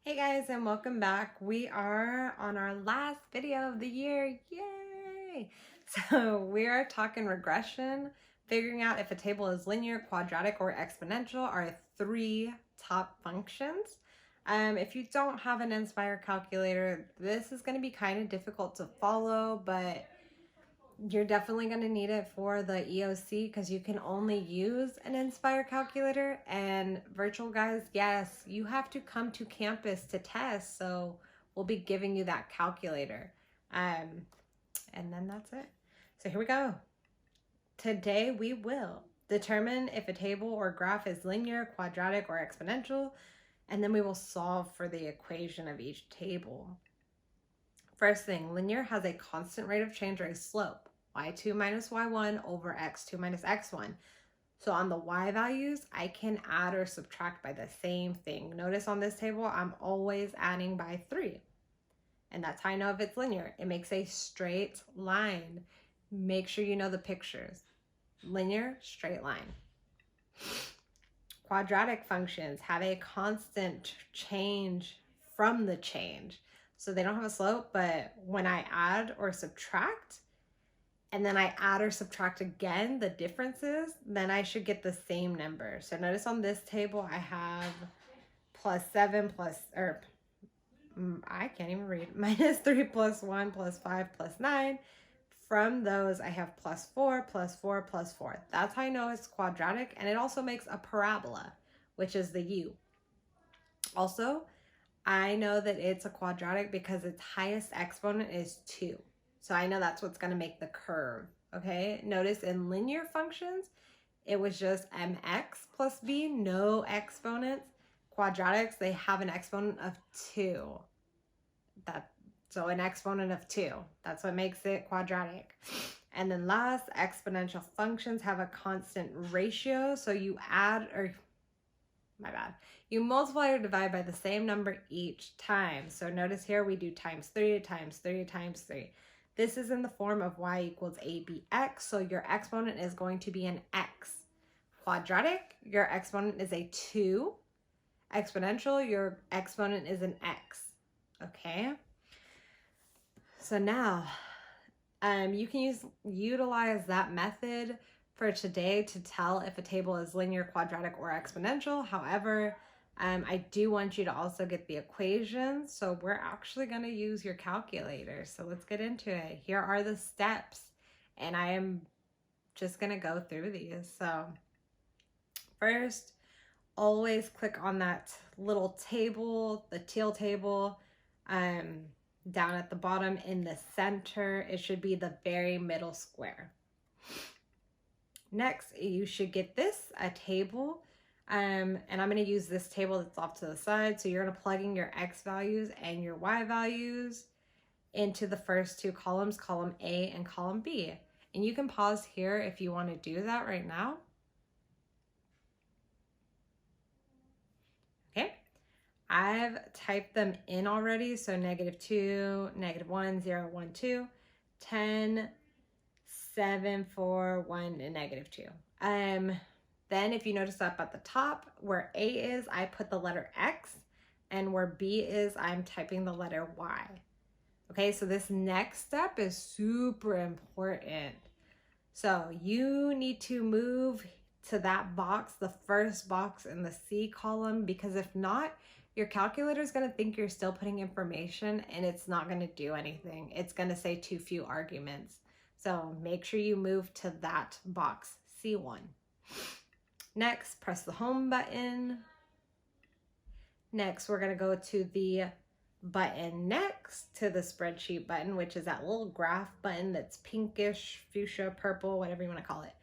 Hey guys, and welcome back. We are on our last video of the year. Yay! So we are talking regression, figuring out if a table is linear, quadratic, or exponential are three top functions. If you don't have an Inspire calculator, this is going to be kind of difficult to follow, but you're definitely going to need it for the EOC because you can only use an Inspire calculator. And virtual guys, yes, you have to come to campus to test, so we'll be giving you that calculator. And then that's it. So here we go. Today we will determine if a table or graph is linear, quadratic, or exponential, and then we will solve for the equation of each table. First thing, linear has a constant rate of change or a slope, y2 minus y1 over x2 minus x1. So on the y values, I can add or subtract by the same thing. Notice on this table, I'm always adding by 3. And that's how I know if it's linear. It makes a straight line. Make sure you know the pictures. Linear, straight line. Quadratic functions have a constant change from the change. So they don't have a slope, but when I add or subtract, and then I add or subtract again the differences, then I should get the same number. So notice on this table, I have plus 7 plus, or I can't even read, minus 3 plus 1 plus 5 plus 9. From those, I have plus 4 plus 4 plus 4. That's how I know it's quadratic, and it also makes a parabola, which is the U. Also, I know that it's a quadratic because its highest exponent is 2. So I know that's what's going to make the curve, okay? Notice in linear functions, it was just mx plus b, no exponents. Quadratics, they have an exponent of 2. So an exponent of 2. That's what makes it quadratic. And then last, exponential functions have a constant ratio. So you add, or my bad, you multiply or divide by the same number each time. So notice here we do times 3 times 3 times 3. This is in the form of y equals abx, so your exponent is going to be an x. Quadratic, your exponent is a 2. Exponential, your exponent is an x. Okay? So now, you can utilize that method for today to tell if a table is linear, quadratic, or exponential. However, I do want you to also get the equations. So we're actually going to use your calculator. So let's get into it. Here are the steps, and I am just going to go through these. So first, always click on that little table, the teal table, down at the bottom in the center. It should be the very middle square. Next, you should get this, a table. And I'm going to use this table that's off to the side. So you're going to plug in your x values and your y values into the first two columns, column A and column B. And you can pause here if you want to do that right now. Okay, I've typed them in already. So -2, -1, 0, 1, 2, 10, 7, 4, 1, and -2. Then if you notice up at the top where A is, I put the letter X, and where B is, I'm typing the letter Y. Okay, so this next step is super important. So you need to move to that box, the first box in the C column, because if not, your calculator is going to think you're still putting information and it's not going to do anything. It's going to say too few arguments. So make sure you move to that box, C1. Next, press the home button. Next, we're going to go to the button next to the spreadsheet button, which is that little graph button that's pinkish, fuchsia, purple, whatever you want to call it.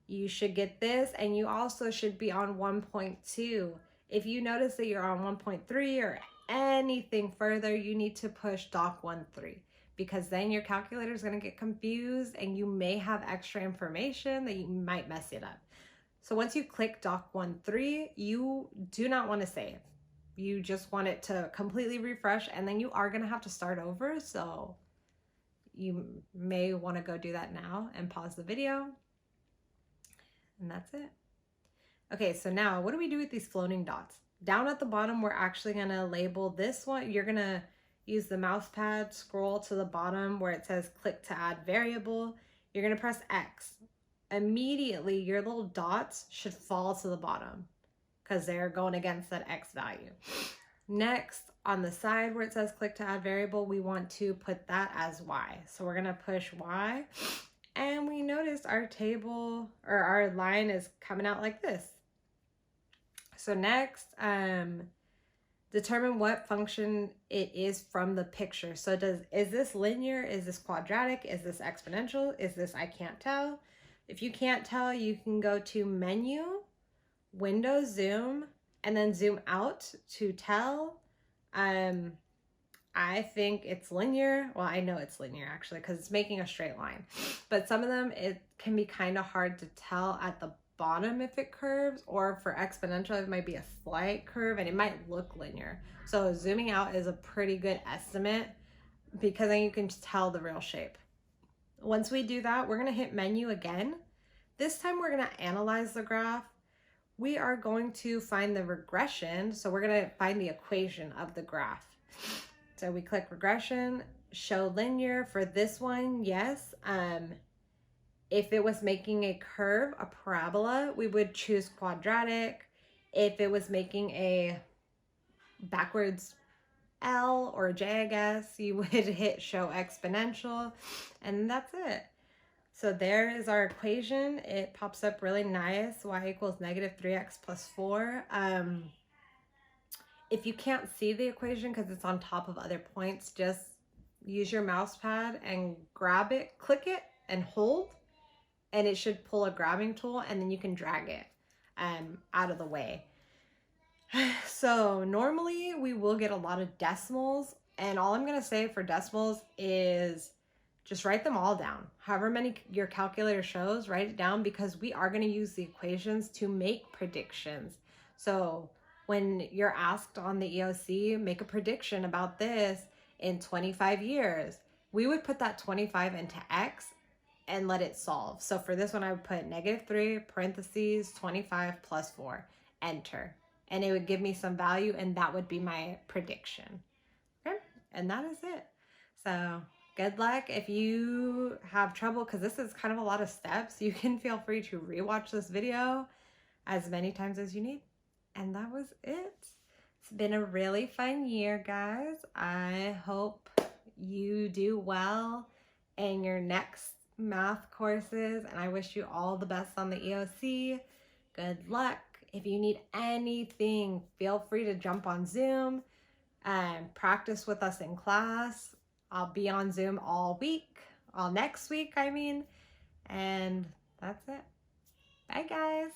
You should get this, and you also should be on 1.2. If you notice that you're on 1.3 or anything further, you need to push doc 1.3, because then your calculator is going to get confused and you may have extra information that you might mess it up. So once you click doc 1.3, you do not want to save. You just want it to completely refresh, and then you are going to have to start over. So you may want to go do that now and pause the video. And that's it. Okay, so now what do we do with these floating dots? down at the bottom, we're actually gonna label this one. You're gonna use the mouse pad, scroll to the bottom where it says click to add variable. You're gonna press X. Immediately, your little dots should fall to the bottom because they're going against that X value. Next, on the side where it says click to add variable, we want to put that as Y. So we're gonna push Y, and we notice our table or our line is coming out like this. So next, determine what function it is from the picture. So is this linear? Is this quadratic? Is this exponential? Is this I can't tell? If you can't tell, you can go to Menu, Window Zoom, and then zoom out to tell. I think it's linear. Well, I know it's linear actually because it's making a straight line. But some of them, it can be kind of hard to tell at the bottom if it curves, or for exponential, it might be a slight curve and it might look linear. So zooming out is a pretty good estimate because then you can tell the real shape. Once we do that, we're gonna hit Menu again. This time we're gonna analyze the graph. We are going to find the regression. So we're gonna find the equation of the graph. So we click regression, show linear. For this one, yes. If it was making a curve, a parabola, we would choose quadratic. If it was making a backwards L or J, I guess, you would hit show exponential, and that's it. So there is our equation. It pops up really nice. Y equals -3x plus 4. If you can't see the equation because it's on top of other points, just use your mouse pad and grab it, click it, and hold, and it should pull a grabbing tool, and then you can drag it out of the way. So normally we will get a lot of decimals, and all I'm gonna say for decimals is just write them all down. However many your calculator shows, write it down because we are gonna use the equations to make predictions. So when you're asked on the EOC, make a prediction about this in 25 years, we would put that 25 into X and let it solve. So for this one, I would put -3 parentheses 25 plus 4, enter. And it would give me some value, and that would be my prediction. Okay, and that is it. So good luck. If you have trouble, because this is kind of a lot of steps, you can feel free to rewatch this video as many times as you need. And that was it. It's been a really fun year, guys. I hope you do well in your next math courses, and I wish you all the best on the EOC. Good luck. If you need anything, feel free to jump on Zoom and practice with us in class. I'll be on Zoom all next week, I mean, and that's it. Bye, guys.